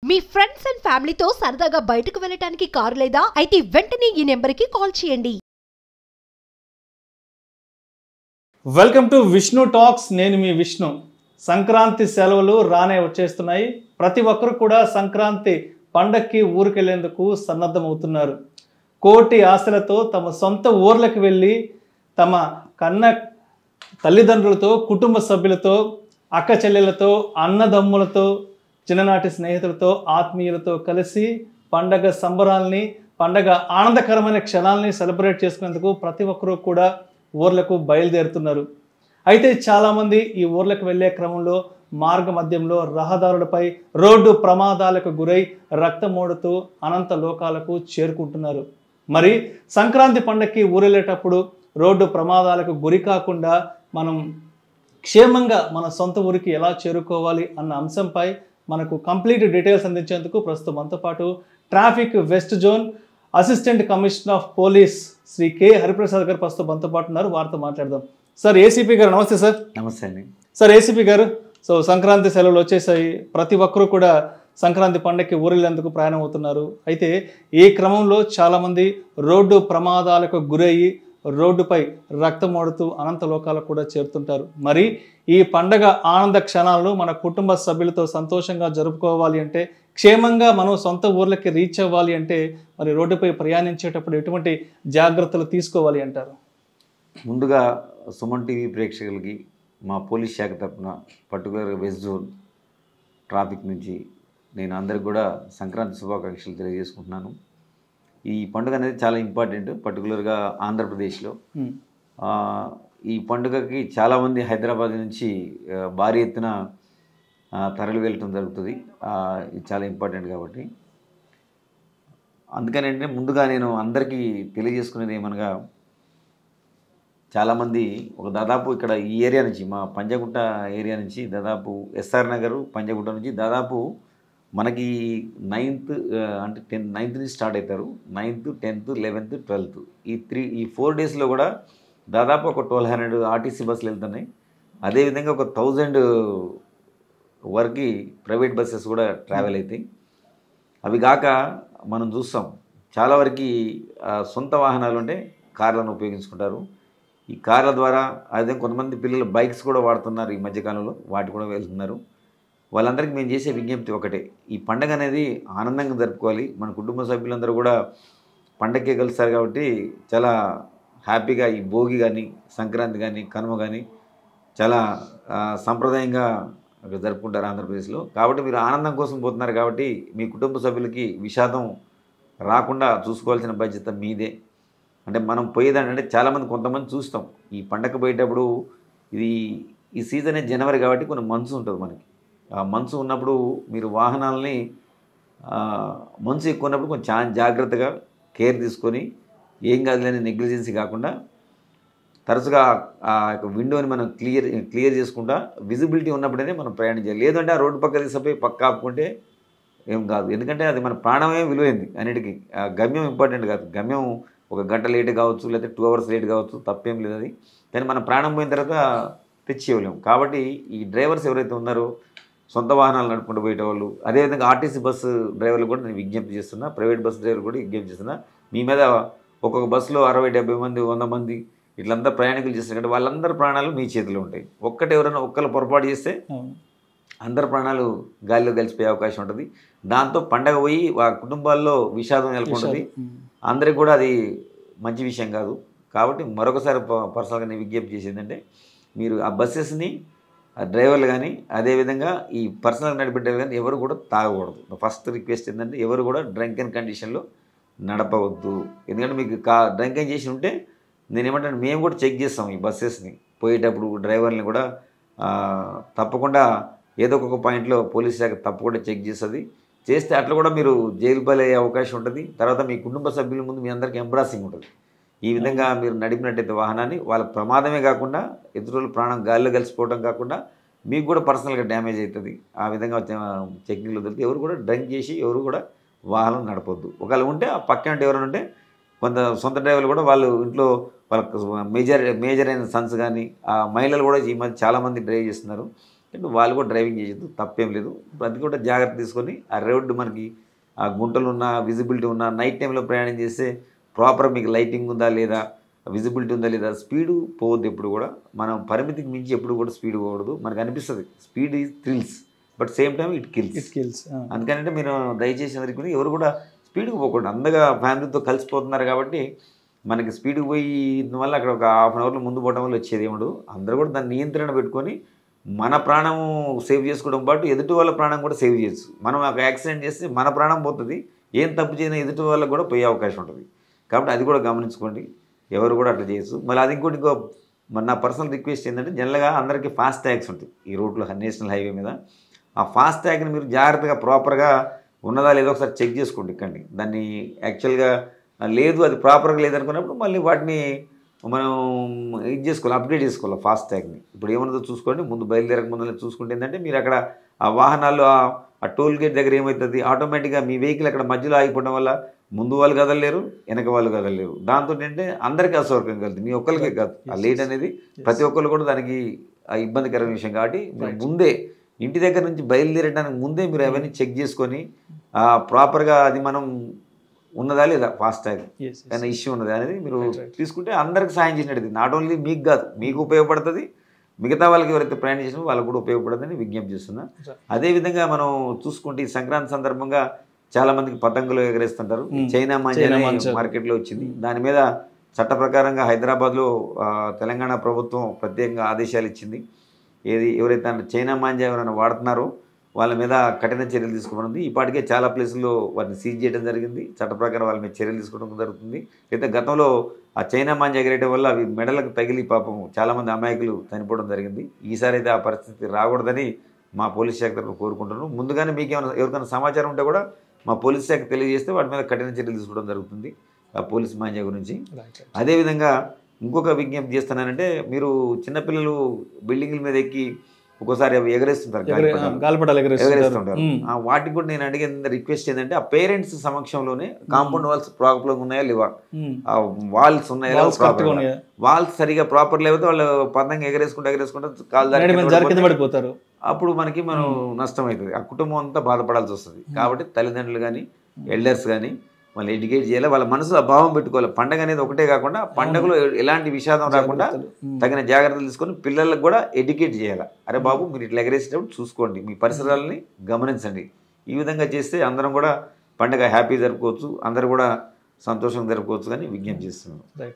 Me friends and ఫ్యామిలీతో సరదాగా బయటకు వెళ్ళటానికి కారు లేదా అయితే వెంటనే ఈ నెంబర్కి కాల్ చేయండి. Welcome to Vishnu talks. నేను మీ విష్ణు. సంక్రాంతి సెలవులు రానే వచ్చేస్తున్నాయి. ప్రతి ఒక్కరు కూడా సంక్రాంతి పండక్కి ఊరికెళ్లేందుకు సన్నద్ధమవుతున్నారు. కోటి ఆశలతో తమ సొంత ఊర్లకు వెళ్ళి తమ కన్న తల్లిదండ్రులతో, కుటుంబ సభ్యులతో, అక్క చెల్లెలతో, అన్నదమ్ములతో, చిన్ననాటి స్నేహితులతో, ఆత్మీయులతో కలిసి పండగ సంబరాల్ని, పండగ ఆనందకరమైన క్షణాలని సెలబ్రేట్ చేసుకునేందుకు ప్రతి ఒక్కరూ కూడా ఊర్లకు బయలుదేరుతున్నారు. అయితే చాలామంది ఈ ఊర్లకు వెళ్ళే క్రమంలో మార్గ మధ్యంలో రహదారులపై రోడ్డు ప్రమాదాలకు గురై రక్తమోడుతూ అనంత లోకాలకు చేరుకుంటున్నారు. మరి సంక్రాంతి పండగకి ఊరెళ్ళేటప్పుడు రోడ్డు ప్రమాదాలకు గురి కాకుండా మనం క్షేమంగా మన సొంత ఊరికి ఎలా చేరుకోవాలి అన్న అంశంపై మనకు కంప్లీట్ డీటెయిల్స్ అందించేందుకు ప్రస్తుతం మనతో పాటు traffic west zone assistant commissioner of police Shri K Hariprasad గారు ప్రస్తుతం మనతో పాటు ఉన్నారు. వారితో మాట్లాడదాం. సార్, ఏసీపీ గారు నమస్తే. సార్ నమస్తే అండి. సార్, ఏసీపీ గారు, సో సంక్రాంతి సెలవులు వచ్చేసాయి. ప్రతి ఒక్కరూ కూడా సంక్రాంతి పండగకి ఊరెళ్ళేందుకు ప్రయాణం అవుతున్నారు. అయితే ఈ క్రమంలో చాలామంది రోడ్డు ప్రమాదాలకు గురయ్యి రోడ్డుపై రక్తమోడుతూ అనంత లోకాలకు కూడా చేరుతుంటారు. మరి ఈ పండగ ఆనంద క్షణాలను మన కుటుంబ సభ్యులతో సంతోషంగా జరుపుకోవాలి అంటే, క్షేమంగా మనం సొంత ఊర్లకి రీచ్ అవ్వాలి అంటే మరి రోడ్డుపై ప్రయాణించేటప్పుడు ఎటువంటి జాగ్రత్తలు తీసుకోవాలి అంటారు? ముందుగా సుమన్ టీవీ ప్రేక్షకులకి మా పోలీస్ శాఖ తరఫున పర్టికులర్గా వెస్ట్ జోన్ ట్రాఫిక్ నుంచి నేను అందరికి కూడా సంక్రాంతి శుభాకాంక్షలు తెలియజేసుకుంటున్నాను. ఈ పండుగ అనేది చాలా ఇంపార్టెంట్, పర్టికులర్గా ఆంధ్రప్రదేశ్లో. ఈ పండుగకి చాలామంది హైదరాబాద్ నుంచి భారీ ఎత్తున తరలి వెళ్ళటం జరుగుతుంది. ఇది చాలా ఇంపార్టెంట్ కాబట్టి అందుకని అంటే ముందుగా నేను అందరికీ తెలియజేసుకునేది ఏమనగా, చాలామంది దాదాపు ఇక్కడ ఈ ఏరియా నుంచి, మా పంజగుట్ట ఏరియా నుంచి దాదాపు ఎస్ఆర్ నగర్ పంజగుట్ట నుంచి దాదాపు మనకి 9th నుంచి స్టార్ట్ అవుతారు. 9th, 10th, 11th, 12th ఈ 4 డేస్లో కూడా దాదాపు ఒక 1200 ఆర్టీసీ బస్సులు వెళ్తున్నాయి. అదేవిధంగా ఒక 1000 వరకు ప్రైవేట్ బస్సెస్ కూడా ట్రావెల్ అవుతాయి. అవి కాక మనం చూస్తాం చాలా వరకు సొంత వాహనాలు అంటే కార్లను ఉపయోగించుకుంటారు. ఈ కార్ల ద్వారా అదే కొంతమంది పిల్లలు బైక్స్ కూడా వాడుతున్నారు ఈ మధ్యకాలంలో, వాటి కూడా వెళ్తున్నారు. వాళ్ళందరికీ మేము చేసే విజ్ఞప్తి ఒకటే, ఈ పండగ అనేది ఆనందంగా జరుపుకోవాలి. మన కుటుంబ సభ్యులందరూ కూడా పండగకే కలుస్తారు కాబట్టి చాలా హ్యాపీగా ఈ భోగి కానీ, సంక్రాంతి కానీ, కనుమ కానీ చాలా సంప్రదాయంగా జరుపుకుంటారు ఆంధ్రప్రదేశ్లో. కాబట్టి మీరు ఆనందం కోసం పోతున్నారు కాబట్టి మీ కుటుంబ సభ్యులకి విషాదం రాకుండా చూసుకోవాల్సిన బాధ్యత మీదే. అంటే మనం పోయేదానంటే చాలామంది కొంతమంది చూస్తాం ఈ పండగ పోయేటప్పుడు, ఈ సీజన్ జనవరి కాబట్టి కొన్ని మంచు ఉంటుంది మనకి. ఆ మంచు ఉన్నప్పుడు మీరు వాహనాలని మంచు ఎక్కువ ఉన్నప్పుడు కొంచెం చాలా జాగ్రత్తగా కేర్ తీసుకొని, ఏం కాదులేని నెగ్లిజెన్సీ కాకుండా తరచుగా ఆ యొక్క విండోని మనం క్లియర్ చేసుకుంటా విజిబిలిటీ ఉన్నప్పుడైనా మనం ప్రయాణించాలి. లేదంటే ఆ రోడ్డు పక్క తీసిపోయి పక్క ఆపుకుంటే ఏం కాదు. ఎందుకంటే అది మన ప్రాణమే విలువైంది. అన్నిటికీ గమ్యం ఇంపార్టెంట్ కాదు. గమ్యం ఒక గంట లేట్ కావచ్చు, లేకపోతే 2 hours లేట్ కావచ్చు, తప్పేం లేదు అది. కానీ మన ప్రాణం పోయిన తర్వాత తెచ్చేయలేము. కాబట్టి ఈ డ్రైవర్స్ ఎవరైతే ఉన్నారో సొంత వాహనాలు నడుపుకుంటూ పోయేటవాళ్ళు, అదేవిధంగా ఆర్టీసీ బస్సు డ్రైవర్లు కూడా నేను విజ్ఞప్తి చేస్తున్నా, ప్రైవేట్ బస్సు డ్రైవర్లు కూడా విజ్ఞప్తి చేస్తున్నా. మీ మీద ఒక్కొక్క బస్సులో 60-70 మంది 100 మంది ఇట్లంతా ప్రయాణికులు చేస్తారు కాబట్టి వాళ్ళందరి ప్రాణాలు మీ చేతిలో ఉంటాయి. ఎవరైనా ఒక్కరు పొరపాటు చేస్తే అందరి ప్రాణాలు గాలిలో కలిసిపోయే అవకాశం ఉంటుంది. దాంతో పండగ పోయి ఆ కుటుంబాల్లో విషాదం నెలకొంటుంది. అందరికి కూడా అది మంచి విషయం కాదు. కాబట్టి మరొకసారి పర్సనల్గా నేను విజ్ఞప్తి చేసేదంటే, మీరు ఆ బస్సెస్ని డ్రైవర్లు కానీ, అదేవిధంగా ఈ పర్సనల్ నడిపే డ్రైవర్ కానీ ఎవరు కూడా తాగకూడదు. ఫస్ట్ రిక్వెస్ట్ ఏంటంటే, ఎవరు కూడా డ్రంకెన్ కండిషన్లో నడపవద్దు. ఎందుకంటే మీకు డ్రంకెన్ చేసి ఉంటే నేనేమంటాను, మేము కూడా చెక్ చేస్తాం ఈ బస్సెస్ని పోయేటప్పుడు. డ్రైవర్ని కూడా తప్పకుండా ఏదో ఒక పాయింట్లో పోలీస్ శాఖ తప్పకుండా చెక్ చేస్తుంది. చేస్తే అట్లా కూడా మీరు జైలు పాలయ్యే అవకాశం ఉంటుంది. తర్వాత మీ కుటుంబ సభ్యుల ముందు మీ అందరికీ ఎంబ్రాసింగ్ ఉంటుంది. ఈ విధంగా మీరు నడిపినట్టయితే వాహనాన్ని వాళ్ళ ప్రమాదమే కాకుండా ఎదురు ప్రాణం గాలిలో కలిసిపోవడం కాకుండా మీకు కూడా పర్సనల్గా డ్యామేజ్ అవుతుంది. ఆ విధంగా చెకింగ్లో దొరికి ఎవరు కూడా డ్రంక్ చేసి ఎవరు కూడా వాహనం నడపొద్దు. ఒకవేళ ఉంటే ఆ పక్కన ఎవరైనా ఉంటే కొంత సొంత డ్రైవర్లు కూడా వాళ్ళు ఇంట్లో వాళ్ళ మేజర్ అయిన సన్స్ కానీ, ఆ మహిళలు కూడా ఈ మధ్య చాలామంది డ్రైవ్ చేస్తున్నారు. అంటే వాళ్ళు కూడా డ్రైవింగ్ చేయొద్దు, తప్పేం లేదు. అది కూడా జాగ్రత్త తీసుకొని ఆ రోడ్డు మనకి ఆ గుంటలు ఉన్న విజిబిలిటీ ఉన్న నైట్ టైంలో ప్రయాణం చేస్తే ప్రాపర్ మీకు లైటింగ్ ఉందా లేదా, విజిబిలిటీ ఉందా లేదా, స్పీడు పోవద్దు ఎప్పుడు కూడా. మనం పరిమితికి మించి ఎప్పుడు కూడా స్పీడ్ పోకూడదు. మనకు అనిపిస్తుంది speed is thrills, but same time it kills. అందుకనంటే మీరు దయచేసి అందరికీ కూడా ఎవరు కూడా స్పీడ్కి పోకూడదు. అందగా ఫ్యామిలీతో కలిసిపోతున్నారు కాబట్టి మనకి స్పీడ్కి పోయిన వల్ల అక్కడ ఒక హాఫ్ అన్ అవర్లో ముందు పోవడం వల్ల వచ్చేది ఏముండదు. అందరూ కూడా దాన్ని నియంత్రణ పెట్టుకొని మన ప్రాణం సేవ్ చేసుకోవడం పాటు ఎదుటి వాళ్ళ ప్రాణం కూడా సేవ్ చేయొచ్చు. మనం ఒక యాక్సిడెంట్ చేస్తే మన ప్రాణం పోతుంది, ఏం తప్పు చేయని ఎదుటి వాళ్ళకు కూడా పోయే అవకాశం ఉంటుంది. కాబట్టి అది కూడా గమనించుకోండి, ఎవరు కూడా అట్లా చేయొచ్చు. మళ్ళీ అది ఇంకో నా పర్సనల్ రిక్వెస్ట్ ఏంటంటే జనరల్గా అందరికీ ఫాస్ట్ ట్యాగ్స్ ఉంటాయి ఈ రోడ్లో, నేషనల్ హైవే మీద. ఆ ఫాస్ట్ ట్యాగ్ని మీరు జాగ్రత్తగా ప్రాపర్గా ఉన్నదా లేదో ఒకసారి చెక్ చేసుకోండి. ఇక్కడి దాన్ని యాక్చువల్గా లేదు, అది ప్రాపర్గా లేదనుకున్నప్పుడు మళ్ళీ వాటిని మనం ఇది చేసుకోవాలి, అప్డేట్ చేసుకోవాలి ఫాస్ట్ ట్యాగ్ని. ఇప్పుడు ఏమన్నదో చూసుకోండి, ముందు బయలుదేరక ముందు చూసుకుంటే ఏంటంటే మీరు అక్కడ ఆ వాహనాలు ఆ టోల్ గేట్ దగ్గర ఏమవుతుంది, ఆటోమేటిక్గా మీ వెహికల్ అక్కడ మధ్యలో ఆగిపోవడం వల్ల ముందు వాళ్ళు కదలలేరు, వెనక వాళ్ళు కదలలేరు. దాంతో ఏంటంటే అందరికీ అసౌకర్యం కలుగుతుంది, మీ ఒక్కరికే కాదు. ఆ లేట్ అనేది ప్రతి ఒక్కరు కూడా దానికి ఇబ్బందికరమైన విషయం. కాబట్టి ముందే ఇంటి దగ్గర నుంచి బయలుదేరడానికి ముందే మీరు అవన్నీ చెక్ చేసుకొని ప్రాపర్గా అది మనం ఉన్నదా లేదా ఫాస్ట్ ట్యాగ్ ఏమైనా ఇష్యూ ఉన్నదా అనేది మీరు తీసుకుంటే అందరికి సాయం చేసినట్టు. నాట్ ఓన్లీ మీకు కాదు, మీకు ఉపయోగపడుతుంది, మిగతా వాళ్ళకి ఎవరైతే ప్రయాణం చేసినా వాళ్ళకు కూడా ఉపయోగపడుతుందని విజ్ఞప్తి చేస్తున్నా. అదేవిధంగా మనం చూసుకుంటే ఈ సంక్రాంతి సందర్భంగా చాలా మందికి పతంగులు ఎగరేస్తుంటారు. చైనా మాంజా మార్కెట్లో వచ్చింది. దాని మీద చట్ట ప్రకారంగా హైదరాబాద్లో తెలంగాణ ప్రభుత్వం ప్రత్యేకంగా ఆదేశాలు ఇచ్చింది. ఎవరైతే చైనా మాంజా ఎవరైనా వాడుతున్నారో వాళ్ళ మీద కఠిన చర్యలు తీసుకోవడం. ఇప్పటికే చాలా ప్లేసుల్లో వాటిని సీజ్ చేయడం జరిగింది. చట్ట ప్రకారం వాళ్ళ మీద చర్యలు తీసుకోవడం జరుగుతుంది. అయితే గతంలో ఆ చైనా మాంజా ఎగరేయడం వల్ల అవి మెడలకు తగిలి పాపం చాలామంది అమాయకులు చనిపోవడం జరిగింది. ఈసారి అయితే ఆ పరిస్థితి రాకూడదని మా పోలీస్ శాఖ తరఫున కోరుకుంటున్నాను. ముందుగానే మీకు ఎవరికైనా సమాచారం ఉంటే కూడా మా పోలీస్ శాఖ తెలియజేస్తే వాటి మీద కఠిన చర్యలు తీసుకోవడం జరుగుతుంది ఆ పోలీస్ మాంజా గురించి. అదేవిధంగా ఇంకొక విజ్ఞప్తి చేస్తున్నానంటే, మీరు చిన్నపిల్లలు బిల్డింగ్ల మీద ఎక్కి ఒక్కోసారి అవి ఎగరేస్తుంటారు, ఎగరేస్తుంటారు. వాటికి కూడా నేను అడిగే రిక్వెస్ట్ ఏంటంటే ఆ పేరెంట్స్ సమక్షంలోనే కాంపౌండ్ వాల్స్ ప్రాపర్గా ఉన్నాయా లేవా, వాల్స్ ఉన్నాయా, వాల్స్ సరిగా ప్రాపర్ లేకపోతే వాళ్ళు పదంగా ఎగరేసుకుంటూ కాలు పడిపోతారు. అప్పుడు మనకి మనం నష్టం అవుతుంది, ఆ కుటుంబం అంతా బాధపడాల్సి వస్తుంది. కాబట్టి తల్లిదండ్రులు కానీ ఎల్డర్స్ కానీ వాళ్ళు ఎడ్యుకేట్ చేయాలి, వాళ్ళ మనసులో భావం పెట్టుకోవాలి. పండగ అనేది ఒకటే కాకుండా పండగలో ఎలాంటి విషాదం రాకుండా తగిన జాగ్రత్తలు తీసుకొని పిల్లలకు కూడా ఎడ్యుకేట్ చేయాలి. అరే బాబు మీరు ఇట్లా ఎగరేసేటప్పుడు చూసుకోండి, మీ పరిసరాలని గమనించండి. ఈ విధంగా చేస్తే అందరం కూడా పండగ హ్యాపీ జరుపుకోవచ్చు, అందరూ కూడా సంతోషంగా జరుపుకోవచ్చు అని విజ్ఞప్తి చేస్తున్నాను.